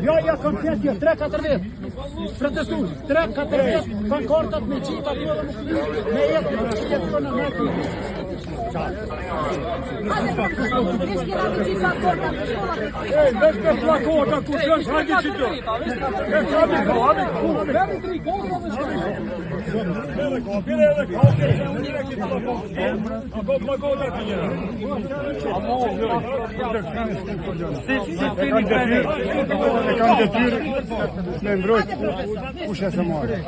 Ja kam pjetje, 3-4 vjet. Protestu, 3-4 vjet, pankartat me qita me jetë në mekë. Veç me plakorta, ku shënë hajdi që të. E kam detyrë me mbrojt kush e se marrë.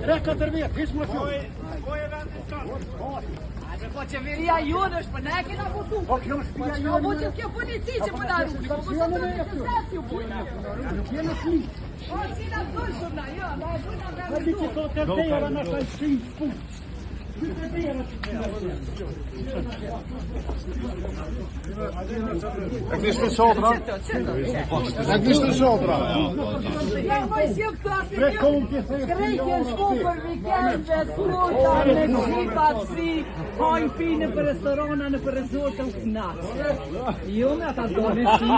3-4 vjet, hiç më shumë. Po qeveria jonë është për ne kena votu. Po kjo është pia Jo, po që kjo polici që për na rupi. Po sot në sesi u bujna. nuk jena fli. Po si na dëshëm na, jo, na e bujna me A di që to të tejera në shajsin pun. E kështë në sotra? E kështë në sotra? Ja, moj si u këto asë krejtje në shku për vikendve, fruta, me gjipa, psi, hajnë pinë për restorana, në për rezortë, në knaqë. Jo me ata doni